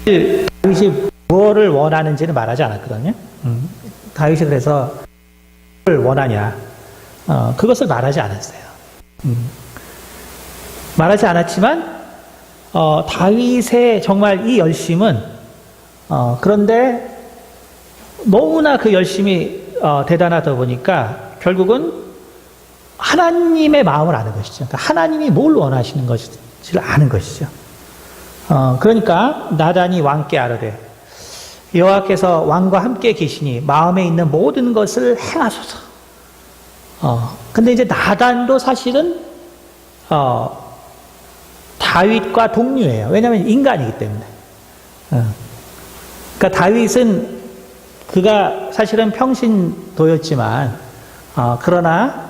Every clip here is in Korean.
다윗이 무엇을 원하는지는 말하지 않았거든요. 다윗이 그래서 뭘 원하냐, 그것을 말하지 않았어요. 말하지 않았지만 다윗의 정말 이 열심은 그런데 너무나 그 열심이 대단하다 보니까 결국은 하나님의 마음을 아는 것이죠. 그러니까 하나님이 뭘 원하시는 것인지를 아는 것이죠. 그러니까 나단이 왕께 아뢰되 여호와께서 왕과 함께 계시니 마음에 있는 모든 것을 행하소서. 근데 이제 나단도 사실은 다윗과 동료예요. 왜냐하면 인간이기 때문에. 그러니까 다윗은 그가 사실은 평신도였지만 그러나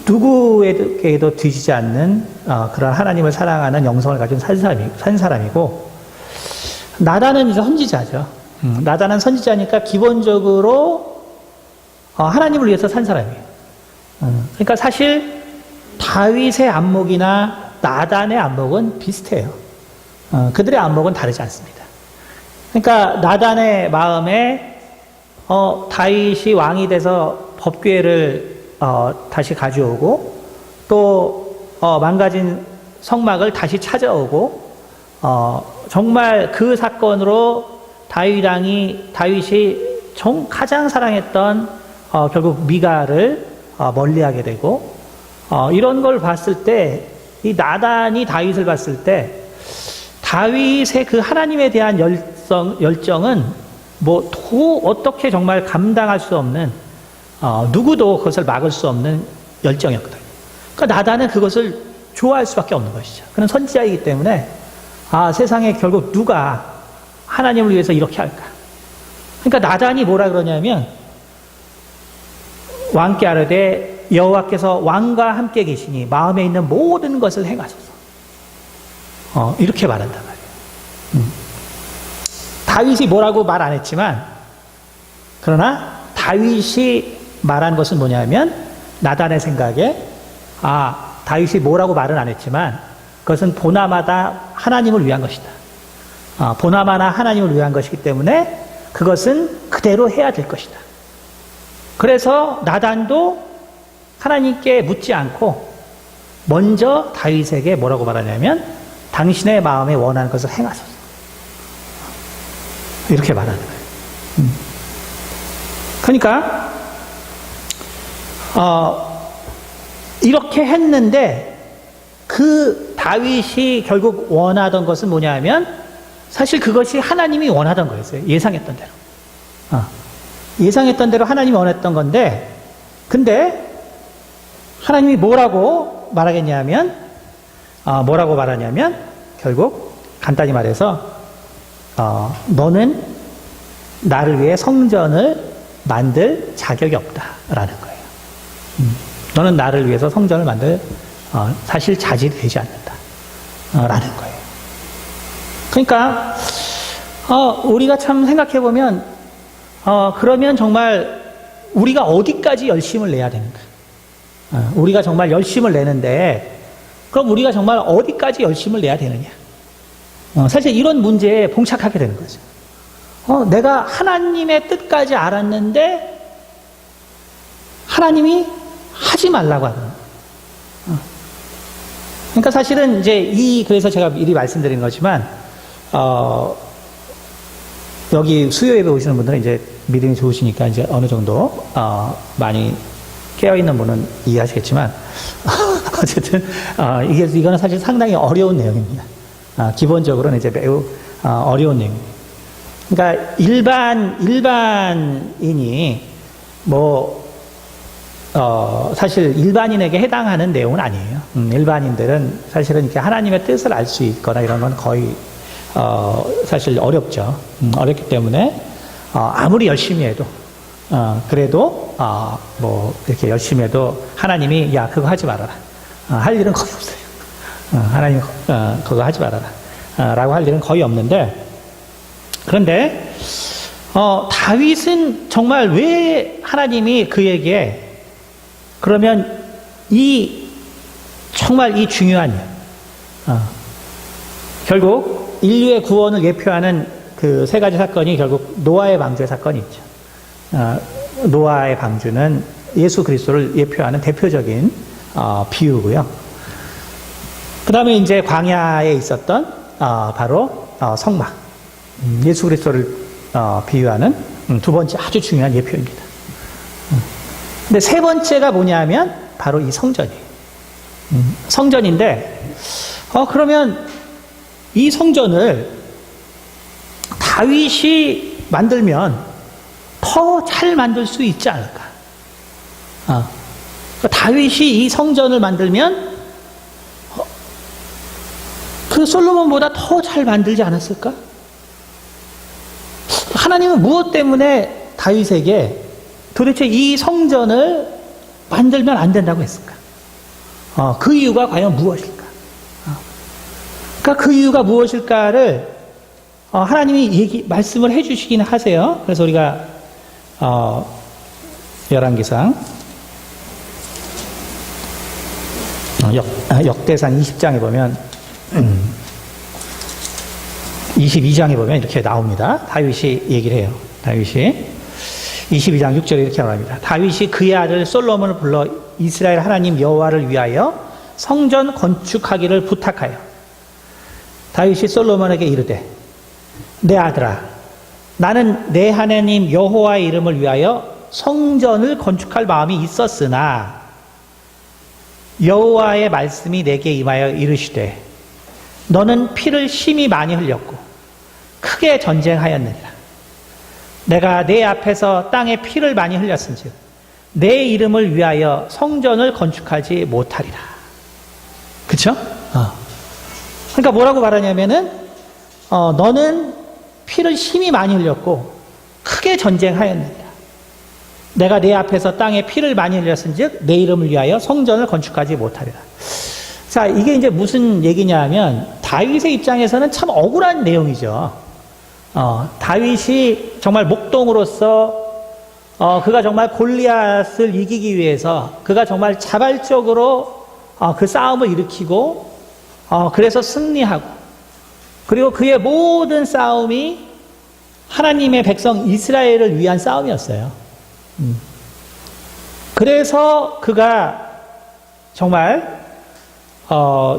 누구에게도 뒤지지 않는 그런 하나님을 사랑하는 영성을 가진 산 사람이고, 나단은 이제 선지자죠. 나단은 선지자니까 기본적으로 하나님을 위해서 산 사람이에요. 그러니까 사실 다윗의 안목이나 나단의 안목은 비슷해요. 그들의 안목은 다르지 않습니다. 그러니까 나단의 마음에 다윗이 왕이 돼서 법궤를 다시 가져오고 또 망가진 성막을 다시 찾아오고 정말 그 사건으로 다윗이 가장 사랑했던 결국 미갈을 멀리하게 되고 이런 걸 봤을 때 이 나단이 다윗을 봤을 때 다윗의 그 하나님에 대한 열정은 뭐 어떻게 정말 감당할 수 없는 누구도 그것을 막을 수 없는 열정이었거든요. 그러니까 나단은 그것을 좋아할 수밖에 없는 것이죠. 그는 선지자이기 때문에 세상에 결국 누가 하나님을 위해서 이렇게 할까? 그러니까 나단이 뭐라 그러냐면 왕께 아뢰되 여호와께서 왕과 함께 계시니 마음에 있는 모든 것을 행하소서. 이렇게 말한단 말이에요. 다윗이 뭐라고 말 안 했지만 그러나 다윗이 말한 것은 뭐냐면 나단의 생각에 다윗이 뭐라고 말은 안 했지만 그것은 보나마나 하나님을 위한 것이다. 보나마나 하나님을 위한 것이기 때문에 그것은 그대로 해야 될 것이다. 그래서 나단도 하나님께 묻지 않고 먼저 다윗에게 뭐라고 말하냐면 당신의 마음에 원하는 것을 행하소서. 이렇게 말하는 거예요. 그러니까 이렇게 했는데 그 다윗이 결국 원하던 것은 뭐냐면 사실 그것이 하나님이 원하던 거였어요. 예상했던 대로. 예상했던 대로 하나님이 원했던 건데, 근데 하나님이 뭐라고 말하냐면 결국 간단히 말해서 너는 나를 위해 성전을 만들 자격이 없다라는 거예요. 너는 나를 위해서 성전을 만들 사실 자질이 되지 않는다라는 거예요. 그러니까 우리가 참 생각해 보면 그러면 정말 우리가 어디까지 열심을 내야 되는가? 우리가 정말 열심을 내는데 그럼 우리가 정말 어디까지 열심을 내야 되느냐? 사실 이런 문제에 봉착하게 되는 거죠. 내가 하나님의 뜻까지 알았는데 하나님이 하지 말라고 하는 거예요. 그러니까 사실은 이제 그래서 제가 미리 말씀드린 거지만 여기 수요 예배 오시는 분들은 이제 믿음이 좋으시니까 이제 어느 정도 많이 깨어있는 분은 이해하시겠지만 어쨌든 이거는 사실 상당히 어려운 내용입니다. 기본적으로는 이제 매우 어려운 내용입니다. 그러니까 일반인이 사실 일반인에게 해당하는 내용은 아니에요. 일반인들은 사실은 이렇게 하나님의 뜻을 알 수 있거나 이런 건 거의 사실 어렵죠. 어렵기 때문에 아무리 열심히 해도 그래도 이렇게 열심히 해도 하나님이 야 그거 하지 말아라 할 일은 거의 없어요. 하나님 그거 하지 말아라 라고 할 일은 거의 없는데, 그런데 다윗은 정말 왜 하나님이 그에게 그러면 정말 이 중요한 일 결국 인류의 구원을 예표하는 그 세 가지 사건이 결국 노아의 방주의 사건이 있죠. 노아의 방주는 예수 그리스도를 예표하는 대표적인 비유고요. 그 다음에 이제 광야에 있었던 바로 성막, 예수 그리스도를 비유하는 두 번째 아주 중요한 예표입니다. 근데 세 번째가 뭐냐면 바로 이 성전이에요. 성전인데 그러면 이 성전을 다윗이 만들면 더 잘 만들 수 있지 않을까? 다윗이 이 성전을 만들면 그 솔로몬보다 더 잘 만들지 않았을까? 하나님은 무엇 때문에 다윗에게 도대체 이 성전을 만들면 안 된다고 했을까? 그 이유가 과연 무엇일까? 그러니까 그 이유가 무엇일까를 하나님이 말씀을 해주시긴 하세요. 그래서 우리가 열왕기상 역대상 20장에 보면 22장에 보면 이렇게 나옵니다. 다윗이 얘기를 해요. 다윗이 22장 6절에 이렇게 말합니다. 다윗이 그의 아들 솔로몬을 불러 이스라엘 하나님 여호와를 위하여 성전 건축하기를 부탁하여 다윗이 솔로몬에게 이르되 내 아들아 나는 내 하나님 여호와의 이름을 위하여 성전을 건축할 마음이 있었으나 여호와의 말씀이 내게 임하여 이르시되 너는 피를 심히 많이 흘렸고 크게 전쟁하였느니라. 내가 내 앞에서 땅에 피를 많이 흘렸은즉 내 이름을 위하여 성전을 건축하지 못하리라. 그쵸? 그러니까 뭐라고 말하냐면은 너는 피를 심히 많이 흘렸고 크게 전쟁하였느니라. 내가 내 앞에서 땅에 피를 많이 흘렸은즉 내 이름을 위하여 성전을 건축하지 못하리라. 자, 이게 이제 무슨 얘기냐 하면 다윗의 입장에서는 참 억울한 내용이죠. 다윗이 정말 목동으로서 그가 정말 골리앗을 이기기 위해서 그가 정말 자발적으로 그 싸움을 일으키고 그래서 승리하고 그리고 그의 모든 싸움이 하나님의 백성 이스라엘을 위한 싸움이었어요. 그래서 그가 정말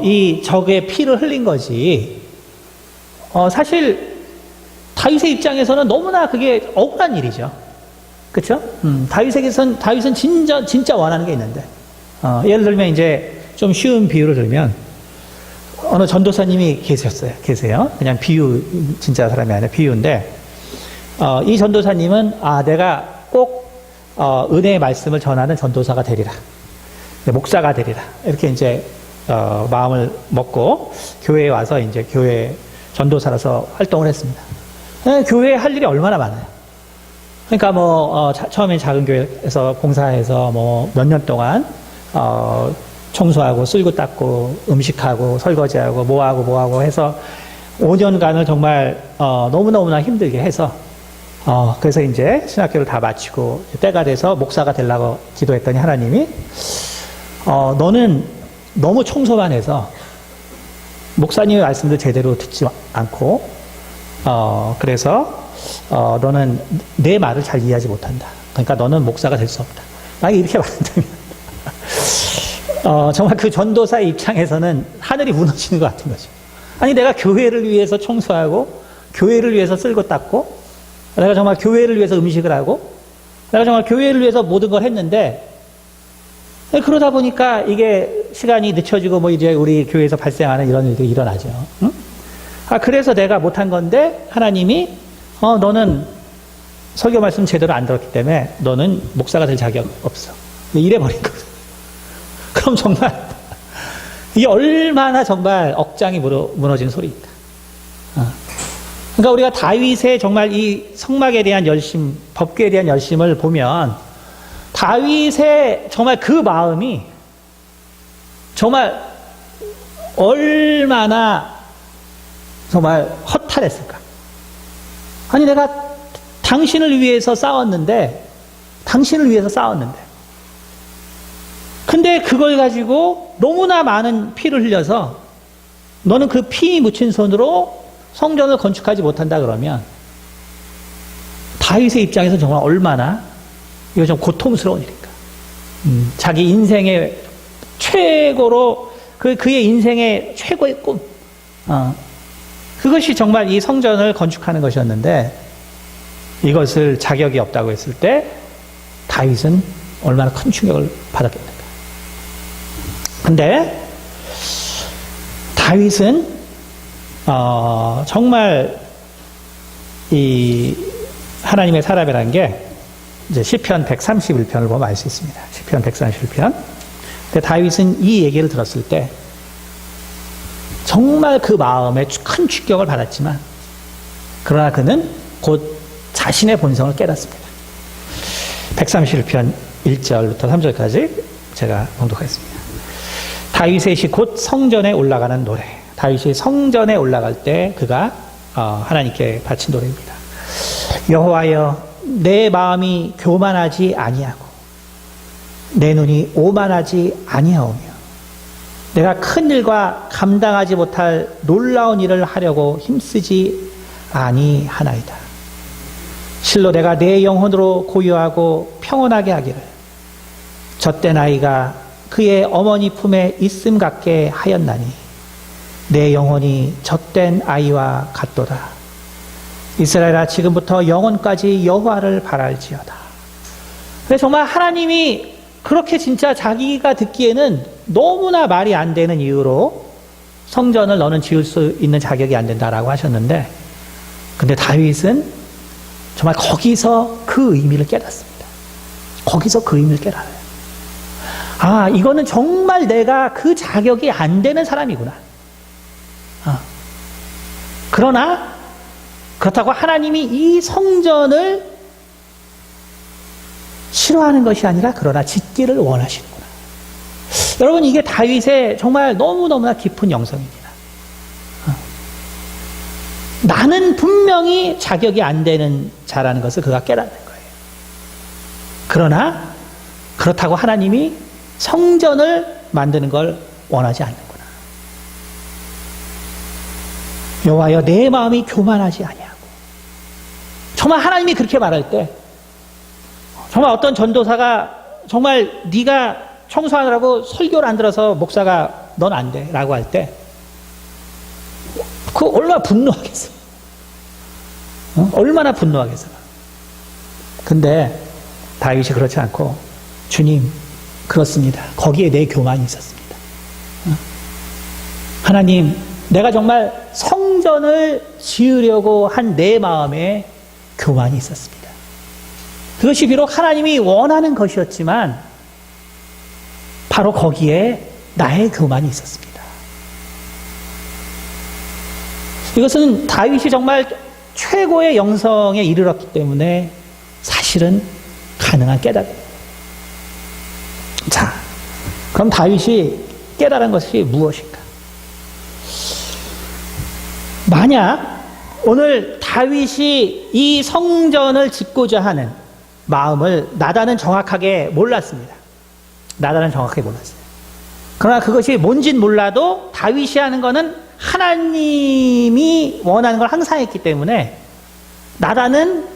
이 적의 피를 흘린 거지. 사실 다윗의 입장에서는 너무나 그게 억울한 일이죠. 그렇죠? 다윗은 진짜 원하는 게 있는데 예를 들면 이제 좀 쉬운 비유를 들면 어느 전도사님이 계세요. 그냥 비유, 진짜 사람이 아니라 비유인데 이 전도사님은 내가 꼭 은혜의 말씀을 전하는 전도사가 되리라, 목사가 되리라 이렇게 이제 마음을 먹고 교회에 와서 이제 교회 전도사로서 활동을 했습니다. 교회에 할 일이 얼마나 많아요. 그러니까 처음에 작은 교회에서 봉사해서 몇 년 동안 청소하고 쓸고 닦고 음식하고 설거지하고 뭐하고 해서 5년간을 정말 너무나 힘들게 해서 그래서 이제 신학교를 다 마치고 때가 돼서 목사가 되려고 기도했더니 하나님이 너는 너무 청소만 해서 목사님의 말씀도 제대로 듣지 않고 그래서 너는 내 말을 잘 이해하지 못한다. 그러니까 너는 목사가 될 수 없다. 만약에 이렇게 말한다면 정말 그 전도사의 입장에서는 하늘이 무너지는 것 같은 거죠. 아니 내가 교회를 위해서 청소하고 교회를 위해서 쓸고 닦고 내가 정말 교회를 위해서 음식을 하고 내가 정말 교회를 위해서 모든 걸 했는데 그러다 보니까 이게 시간이 늦춰지고 이제 우리 교회에서 발생하는 이런 일들이 일어나죠. 응? 그래서 내가 못한 건데 하나님이 너는 설교 말씀 제대로 안 들었기 때문에 너는 목사가 될 자격 없어. 이래버린 거죠. 그럼 정말 이게 얼마나 정말 억장이 무너진 소리입니다. 그러니까 우리가 다윗의 정말 이 성막에 대한 열심, 법궤에 대한 열심을 보면 다윗의 정말 그 마음이 정말 얼마나 정말 허탈했을까. 아니 내가 당신을 위해서 싸웠는데 근데 그걸 가지고 너무나 많은 피를 흘려서 너는 그 피 묻힌 손으로 성전을 건축하지 못한다 그러면 다윗의 입장에서 정말 얼마나 이거 좀 고통스러운 일인가. 자기 인생의 최고로 그의 인생의 최고의 꿈. 그것이 정말 이 성전을 건축하는 것이었는데 이것을 자격이 없다고 했을 때 다윗은 얼마나 큰 충격을 받았겠는가. 근데 다윗은 정말 이 하나님의 사람이라는 게 이제 시편 131편을 보면 알 수 있습니다. 시편 131편. 근데 다윗은 이 얘기를 들었을 때 정말 그 마음에 큰 충격을 받았지만 그러나 그는 곧 자신의 본성을 깨닫습니다. 131편 1절부터 3절까지 제가 봉독하겠습니다. 다윗의 시 곧 성전에 올라가는 노래. 다윗이 성전에 올라갈 때 그가 하나님께 바친 노래입니다. 여호와여, 내 마음이 교만하지 아니하고 내 눈이 오만하지 아니하오며 내가 큰 일과 감당하지 못할 놀라운 일을 하려고 힘쓰지 아니하나이다. 실로 내가 내 영혼으로 고요하고 평온하게 하기를 젖된 아이가 그의 어머니 품에 있음 같게 하였나니 내 영혼이 젖된 아이와 같도다. 이스라엘아, 지금부터 영원까지 여호와를 바랄지어다. 그래서 정말 하나님이 그렇게 진짜 자기가 듣기에는 너무나 말이 안 되는 이유로 성전을 너는 지을 수 있는 자격이 안 된다라고 하셨는데, 근데 다윗은 정말 거기서 그 의미를 깨닫습니다. 거기서 그 의미를 깨달아요. 아, 이거는 정말 내가 그 자격이 안 되는 사람이구나. 그러나 그렇다고 하나님이 이 성전을 싫어하는 것이 아니라 그러나 짓기를 원하시는구나. 여러분, 이게 다윗의 정말 너무너무나 깊은 영성입니다. 나는 분명히 자격이 안 되는 자라는 것을 그가 깨닫는 거예요. 그러나 그렇다고 하나님이 성전을 만드는 걸 원하지 않는구나. 여호와여, 내 마음이 교만하지 아니하고. 정말 하나님이 그렇게 말할 때, 정말 어떤 전도사가 정말 네가 청소하느라고 설교를 안 들어서 목사가 넌 안 돼 라고 할 때 그거 얼마나 분노하겠어. 얼마나 분노하겠어. 근데 다윗이 그렇지 않고, 주님, 그렇습니다. 거기에 내 교만이 있었습니다. 하나님, 내가 정말 성전을 지으려고 한 내 마음에 교만이 있었습니다. 그것이 비록 하나님이 원하는 것이었지만 바로 거기에 나의 교만이 있었습니다. 이것은 다윗이 정말 최고의 영성에 이르렀기 때문에 사실은 가능한 깨달음입니다. 자, 그럼 다윗이 깨달은 것이 무엇인가? 만약 오늘 다윗이 이 성전을 짓고자 하는 마음을 나단은 정확하게 몰랐습니다. 나단은 정확하게 몰랐어요. 그러나 그것이 뭔진 몰라도 다윗이 하는 거는 하나님이 원하는 걸 항상 했기 때문에 나단은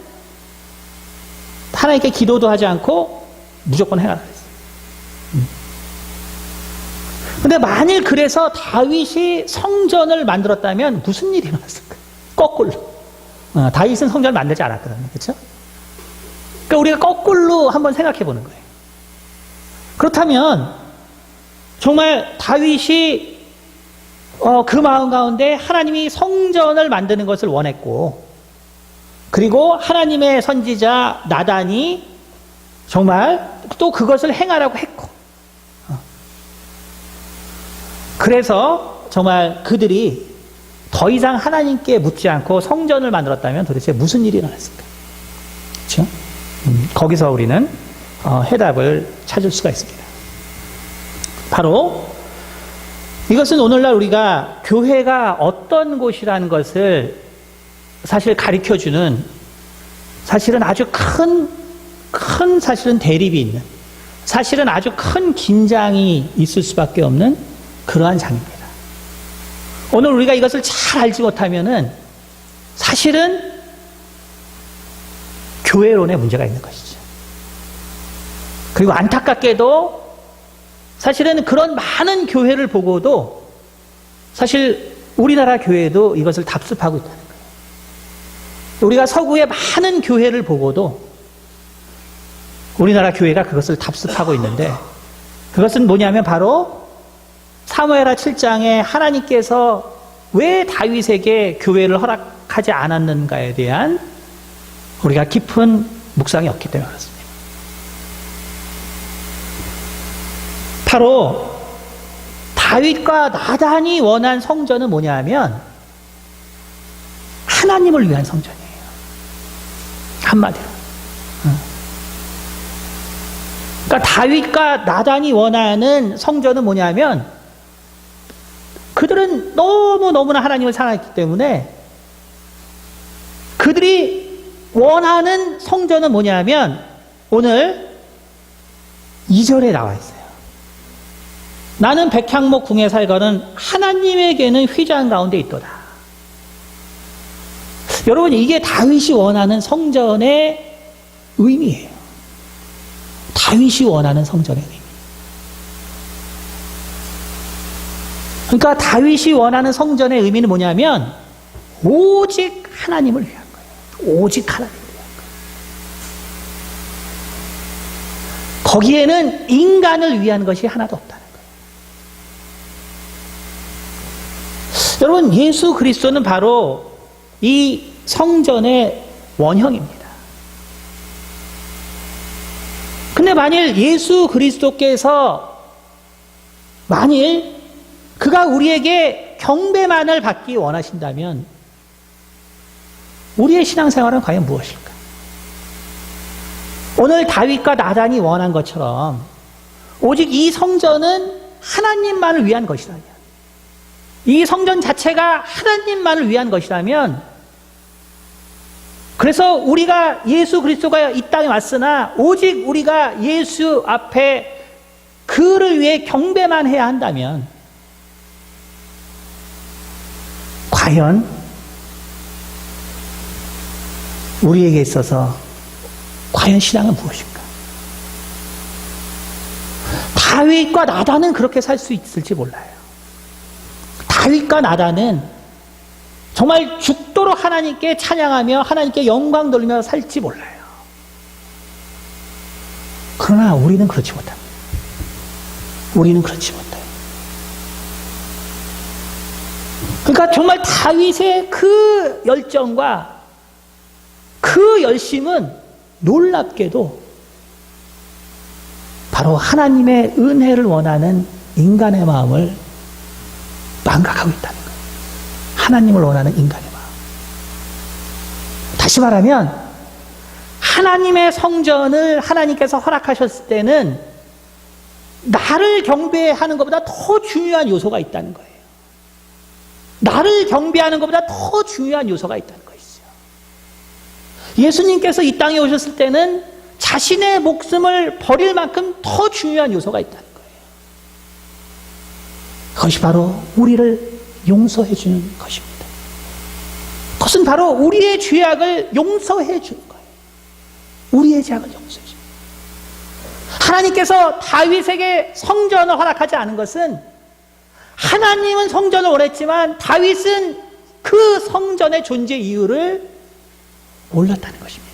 하나님께 기도도 하지 않고 무조건 행하라 했어요. 근데 만일 그래서 다윗이 성전을 만들었다면 무슨 일이 일어났을까? 거꾸로. 다윗은 성전을 만들지 않았거든요. 그렇죠? 그러니까 우리가 거꾸로 한번 생각해 보는 거예요. 그렇다면 정말 다윗이 그 마음 가운데 하나님이 성전을 만드는 것을 원했고, 그리고 하나님의 선지자 나단이 정말 또 그것을 행하라고 했고, 그래서 정말 그들이 더 이상 하나님께 묻지 않고 성전을 만들었다면 도대체 무슨 일이 일어났을까? 그렇죠? 거기서 우리는 해답을 찾을 수가 있습니다. 바로 이것은 오늘날 우리가 교회가 어떤 곳이라는 것을 사실 가르쳐주는, 사실은 아주 큰 사실은 대립이 있는, 사실은 아주 큰 긴장이 있을 수밖에 없는 그러한 장입니다. 오늘 우리가 이것을 잘 알지 못하면은 사실은 교회론에 문제가 있는 것이죠. 그리고 안타깝게도 사실은 그런 많은 교회를 보고도 사실 우리나라 교회도 이것을 답습하고 있다는 거예요. 우리가 서구의 많은 교회를 보고도 우리나라 교회가 그것을 답습하고 있는데, 그것은 뭐냐면 바로 사무엘하 7장에 하나님께서 왜 다윗에게 교회를 허락하지 않았는가에 대한 우리가 깊은 묵상이 없기 때문에 그렇습니다. 바로 다윗과 나단이 원한 성전은 뭐냐면 하나님을 위한 성전이에요. 한마디로. 그러니까 다윗과 나단이 원하는 성전은 뭐냐면 그들은 너무너무나 하나님을 사랑했기 때문에 그들이 원하는 성전은 뭐냐면 오늘 2절에 나와 있어요. 나는 백향목 궁에 살거는 하나님에게는 휘장 가운데 있도다. 여러분, 이게 다윗이 원하는 성전의 의미예요. 다윗이 원하는 성전의 의미. 그러니까 다윗이 원하는 성전의 의미는 뭐냐면 오직 하나님을 위한 거예요. 오직 하나님을 위한 거예요. 거기에는 인간을 위한 것이 하나도 없다는 거예요. 여러분, 예수 그리스도는 바로 이 성전의 원형입니다. 근데 만일 예수 그리스도께서 만일 그가 우리에게 경배만을 받기 원하신다면 우리의 신앙생활은 과연 무엇일까? 오늘 다윗과 나단이 원한 것처럼 오직 이 성전은 하나님만을 위한 것이라면, 이 성전 자체가 하나님만을 위한 것이라면, 그래서 우리가 예수 그리스도가 이 땅에 왔으나 오직 우리가 예수 앞에 그를 위해 경배만 해야 한다면 과연 우리에게 있어서 과연 신앙은 무엇인가? 다윗과 나단은 그렇게 살 수 있을지 몰라요. 다윗과 나단은 정말 죽도록 하나님께 찬양하며 하나님께 영광 돌리며 살지 몰라요. 그러나 우리는 그렇지 못합니다. 우리는 그렇지 못해요. 그러니까 정말 다윗의 그 열정과 그 열심은 놀랍게도 바로 하나님의 은혜를 원하는 인간의 마음을 망각하고 있다는 거예요. 하나님을 원하는 인간의 마음. 다시 말하면 하나님의 성전을 하나님께서 허락하셨을 때는 나를 경배하는 것보다 더 중요한 요소가 있다는 거예요. 나를 경배하는 것보다 더 중요한 요소가 있다는 것이죠. 예수님께서 이 땅에 오셨을 때는 자신의 목숨을 버릴 만큼 더 중요한 요소가 있다는 거예요. 그것이 바로 우리를 용서해 주는 것입니다. 그것은 바로 우리의 죄악을 용서해 주는 거예요. 우리의 죄악을 용서해 주는 거예요. 하나님께서 다윗에게 성전을 허락하지 않은 것은 하나님은 성전을 원했지만 다윗은 그 성전의 존재 이유를 몰랐다는 것입니다.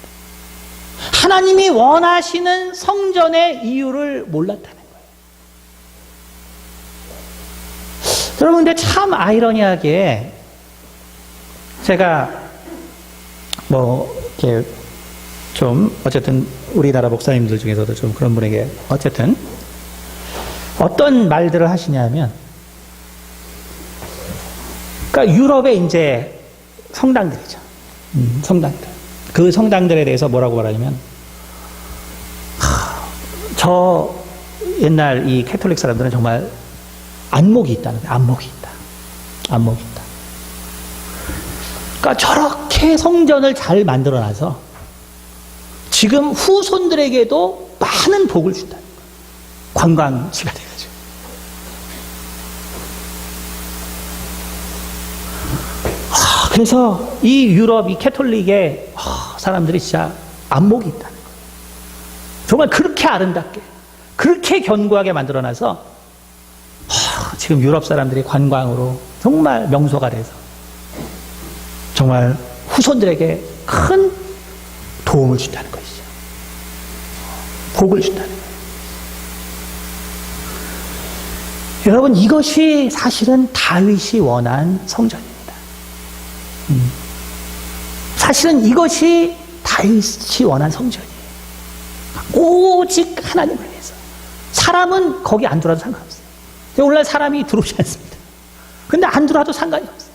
하나님이 원하시는 성전의 이유를 몰랐다는 거예요. 여러분, 근데 참 아이러니하게 제가 이렇게 좀 어쨌든 우리나라 목사님들 중에서도 좀 그런 분에게 어쨌든 어떤 말들을 하시냐면, 그러니까 유럽의 이제 성당들이죠. 성당들. 그 성당들에 대해서 뭐라고 말하냐면, 저 옛날 이 캐톨릭 사람들은 정말 안목이 있다는 거예요. 안목이 있다. 안목이 있다. 그러니까 저렇게 성전을 잘 만들어놔서 지금 후손들에게도 많은 복을 준다는 거예요. 관광지가 돼가지고. 그래서 이 유럽, 이 캐톨릭의 사람들이 진짜 안목이 있다는 거예요. 정말 그렇게 아름답게, 그렇게 견고하게 만들어놔서 지금 유럽 사람들이 관광으로 정말 명소가 돼서 정말 후손들에게 큰 도움을 준다는 것이죠. 복을 준다는 거예요. 여러분, 이것이 사실은 다윗이 원한 성전입니다. 사실은 이것이 다윗이 원한 성전이에요. 오직 하나님을 위해서. 사람은 거기 안 들어와도 상관없어요. 오늘날 사람이 들어오지 않습니다. 근데 안 들어와도 상관이 없어요.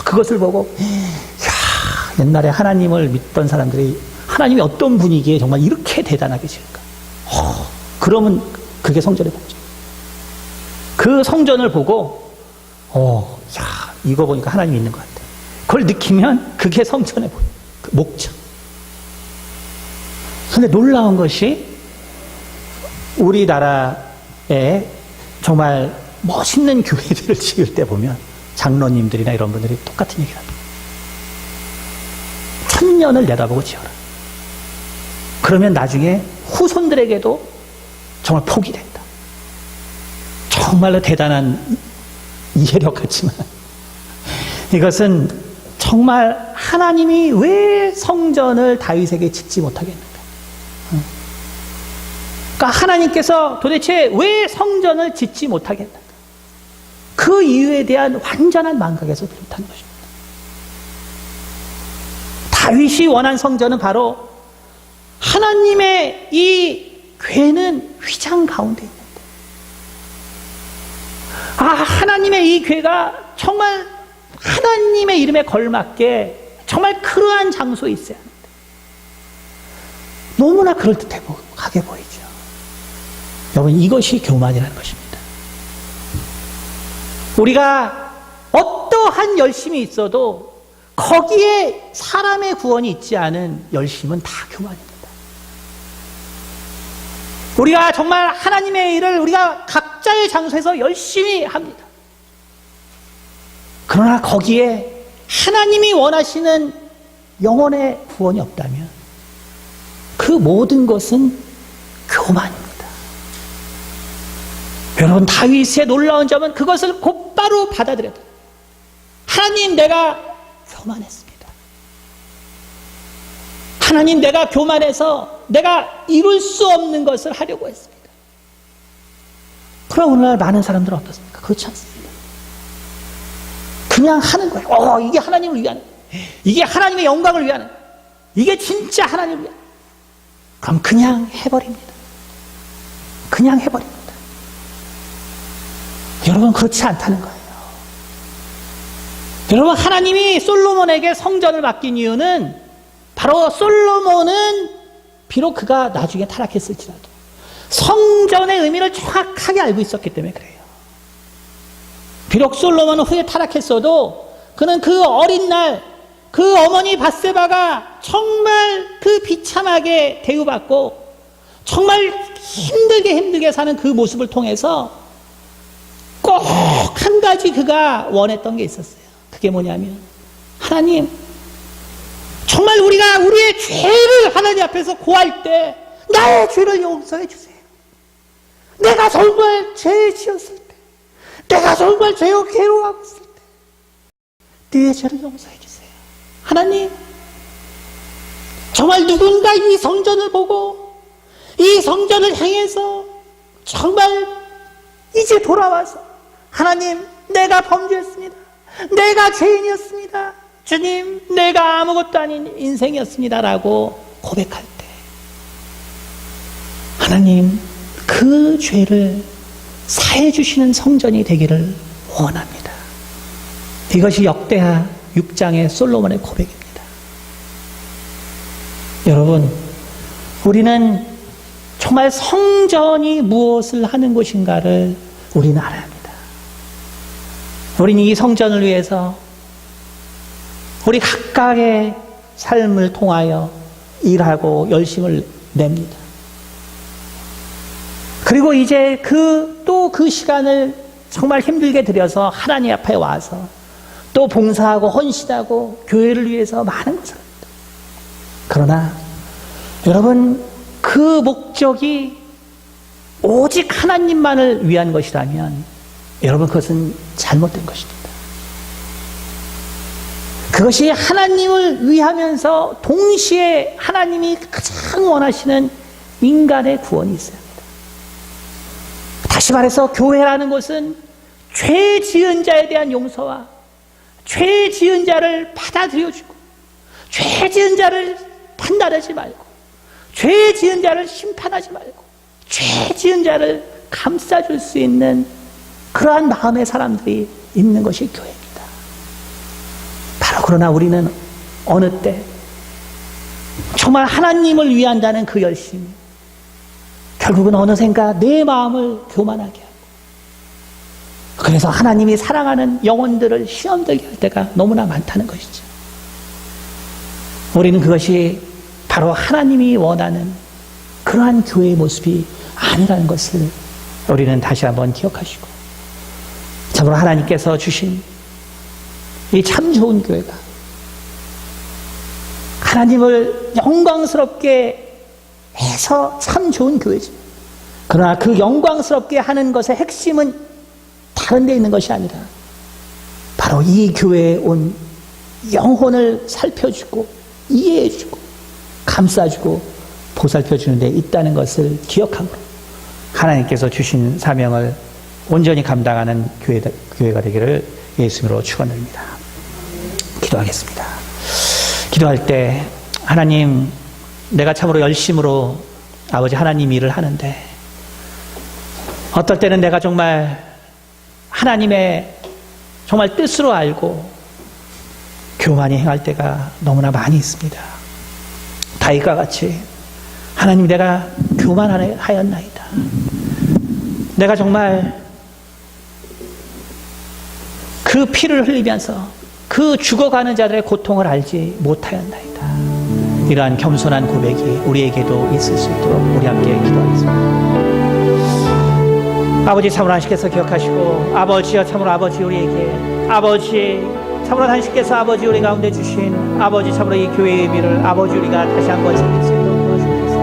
그것을 보고 옛날에 하나님을 믿던 사람들이 하나님이 어떤 분위기에 정말 이렇게 대단하게 지을까. 그러면 그게 성전의 복죠. 그 성전을 보고 이거 보니까 하나님이 있는 것 같아. 그걸 느끼면 그게 성전의 그 목적. 근데 놀라운 것이 우리나라에 정말 멋있는 교회들을 지을 때 보면 장로님들이나 이런 분들이 똑같은 얘기를 합니다. 천년을 내다보고 지어라. 그러면 나중에 후손들에게도 정말 복이 된다. 정말로 대단한 이해력 같지만 이것은 정말 하나님이 왜 성전을 다윗에게 짓지 못하게 했는가? 그러니까 하나님께서 도대체 왜 성전을 짓지 못하게 했는가? 그 이유에 대한 완전한 망각에서 비롯한 것입니다. 다윗이 원한 성전은 바로 하나님의 이 궤는 휘장 가운데 있는데, 하나님의 이 궤가 정말 하나님의 이름에 걸맞게 정말 그러한 장소에 있어야 하는데 너무나 그럴듯하게 보이죠. 여러분, 이것이 교만이라는 것입니다. 우리가 어떠한 열심이 있어도 거기에 사람의 구원이 있지 않은 열심은 다 교만입니다. 우리가 정말 하나님의 일을 우리가 각자의 장소에서 열심히 합니다. 그러나 거기에 하나님이 원하시는 영혼의 구원이 없다면 그 모든 것은 교만입니다. 여러분, 다윗의 놀라운 점은 그것을 곧바로 받아들였다. 하나님, 내가 교만했습니다. 하나님, 내가 교만해서 내가 이룰 수 없는 것을 하려고 했습니다. 그럼 오늘날 많은 사람들은 어떻습니까? 그렇지 않습니다. 그냥 하는 거예요. 이게 하나님을 위한, 이게 하나님의 영광을 위한, 이게 진짜 하나님을 위한. 그럼 그냥 해버립니다. 그냥 해버립니다. 여러분, 그렇지 않다는 거예요. 여러분, 하나님이 솔로몬에게 성전을 맡긴 이유는 바로 솔로몬은 비록 그가 나중에 타락했을지라도 성전의 의미를 정확하게 알고 있었기 때문에 그래요. 비록 솔로몬은 후에 타락했어도 그는 그 어린 날 그 어머니 밧세바가 정말 그 비참하게 대우받고 정말 힘들게 사는 그 모습을 통해서 꼭 한 가지 그가 원했던 게 있었어요. 그게 뭐냐면, 하나님, 정말 우리가 우리의 죄를 하나님 앞에서 고할 때 나의 죄를 용서해 주세요. 내가 정말 죄 지었을 때, 내가 정말 죄로 괴로워하고 있을 때 네 죄를 용서해 주세요. 하나님, 정말 누군가 이 성전을 보고 이 성전을 향해서 정말 이제 돌아와서, 하나님, 내가 범죄했습니다. 내가 죄인이었습니다. 주님, 내가 아무것도 아닌 인생이었습니다라고 고백할 때 하나님, 그 죄를 사해 주시는 성전이 되기를 원합니다. 이것이 역대하 6장의 솔로몬의 고백입니다. 여러분, 우리는 정말 성전이 무엇을 하는 곳인가를 우리는 알아야 합니다. 우리는 이 성전을 위해서 우리 각각의 삶을 통하여 일하고 열심을 냅니다. 그리고 이제 또 그 시간을 정말 힘들게 들여서 하나님 앞에 와서 또 봉사하고 헌신하고 교회를 위해서 많은 것을 합니다. 그러나 여러분, 그 목적이 오직 하나님만을 위한 것이라면 여러분, 그것은 잘못된 것입니다. 그것이 하나님을 위하면서 동시에 하나님이 가장 원하시는 인간의 구원이 있어야 합니다. 다시 말해서 교회라는 것은 죄 지은 자에 대한 용서와 죄 지은 자를 받아들여주고 죄 지은 자를 판단하지 말고 죄 지은 자를 심판하지 말고 죄 지은 자를 감싸줄 수 있는 그러한 마음의 사람들이 있는 것이 교회입니다. 바로 그러나 우리는 어느 때 정말 하나님을 위한다는 그 열심, 결국은 어느샌가 내 마음을 교만하게 하고, 그래서 하나님이 사랑하는 영혼들을 시험들게 할 때가 너무나 많다는 것이죠. 우리는 그것이 바로 하나님이 원하는 그러한 교회의 모습이 아니라는 것을 우리는 다시 한번 기억하시고, 참으로 하나님께서 주신 이 참 좋은 교회가 하나님을 영광스럽게 해서 참 좋은 교회죠. 그러나 그 영광스럽게 하는 것의 핵심은 다른 데 있는 것이 아니라 바로 이 교회에 온 영혼을 살펴주고 이해해주고 감싸주고 보살펴주는 데 있다는 것을 기억함으로 하나님께서 주신 사명을 온전히 감당하는 교회가 되기를 예수님으로 축원드립니다. 기도하겠습니다. 기도할 때 하나님, 내가 참으로 열심으로 아버지 하나님 일을 하는데 어떨 때는 내가 정말 하나님의 정말 뜻으로 알고 교만히 행할 때가 너무나 많이 있습니다. 다윗과 같이 하나님, 내가 교만하였나이다. 내가 정말 그 피를 흘리면서 그 죽어가는 자들의 고통을 알지 못하였나이다. 이러한 겸손한 고백이 우리에게도 있을 수 있도록 우리 함께 기도하겠습니다. 아버지, 참으로 하나님께서 기억하시고, 아버지여, 참으로 아버지 우리에게, 아버지 참으로 하나님께서 아버지 우리 가운데 주신 아버지 참으로 이 교회의 의미를 아버지 우리가 다시 한번 생길 수 있도록 도와주옵소서.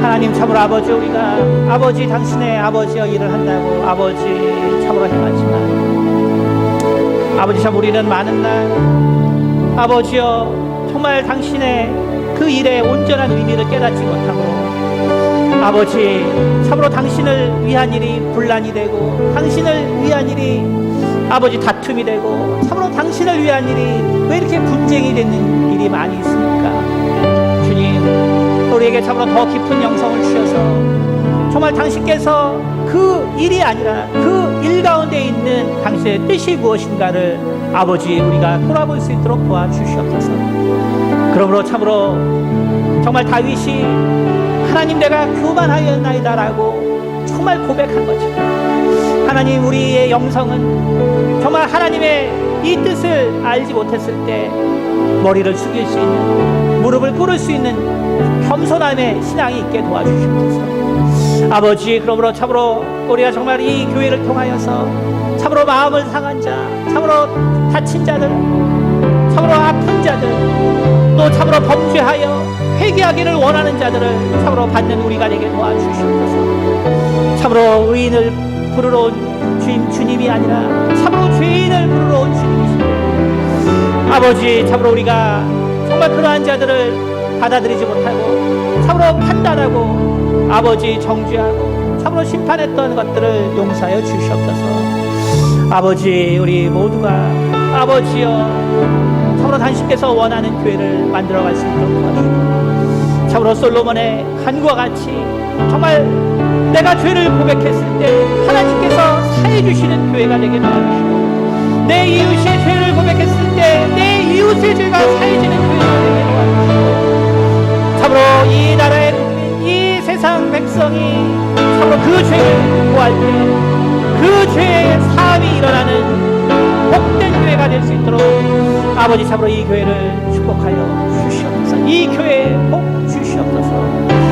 하나님, 참으로 아버지 우리가 아버지 당신의 아버지여 일을 한다고 아버지 참으로 행하지만 아버지 참 우리는 많은 날 아버지여 정말 당신의 그 일의 온전한 의미를 깨닫지 못하고 아버지 참으로 당신을 위한 일이 분란이 되고 당신을 위한 일이 아버지 다툼이 되고 참으로 당신을 위한 일이 왜 이렇게 분쟁이 되는 일이 많이 있습니까? 주님, 우리에게 참으로 더 깊은 영성을 주셔서 정말 당신께서 그 일이 아니라 그 일 가운데 있는 당신의 뜻이 무엇인가를 아버지 우리가 돌아볼 수 있도록 도와주시옵소서. 그러므로 참으로 정말 다윗이 하나님, 내가 교만하였나이다라고 정말 고백한 것처럼 하나님, 우리의 영성은 정말 하나님의 이 뜻을 알지 못했을 때 머리를 숙일 수 있는, 무릎을 꿇을 수 있는 겸손함의 신앙이 있게 도와주시옵소서. 아버지, 그러므로 참으로 우리가 정말 이 교회를 통하여서 참으로 마음을 상한 자, 참으로 다친 자들, 참으로 아픈 자들, 또 참으로 범죄하여 회개하기를 원하는 자들을 참으로 받는 우리가 되게 도와주시옵소서. 참으로 의인을 부르러 온 주님이 아니라 참으로 죄인을 부르러 온 주님이십니다. 아버지, 참으로 우리가 정말 그러한 자들을 받아들이지 못하고 참으로 판단하고 아버지 정죄하고 참으로 심판했던 것들을 용서하여 주시옵소서. 아버지, 우리 모두가 아버지여 참으로 당신께서 원하는 교회를 만들어갈 수 있도록 도와주시고, 참으로 솔로몬의 간구와 같이 정말 내가 죄를 고백했을 때 하나님께서 사해 주시는 교회가 되게 도와주시고, 내 이웃의 죄를 고백했을 때 내 이웃의 죄가 사해지는 교회가 되게 도와주시고, 참으로 이 나라의 국민, 이 세상 백성이 참으로 그 죄를 고할 때 그 죄의 사함이 일어나는 복된 교회가 될 수 있도록 아버지 참으로 이 교회를 축복하여 주시옵소서. 이 교회에 복 주시옵소서.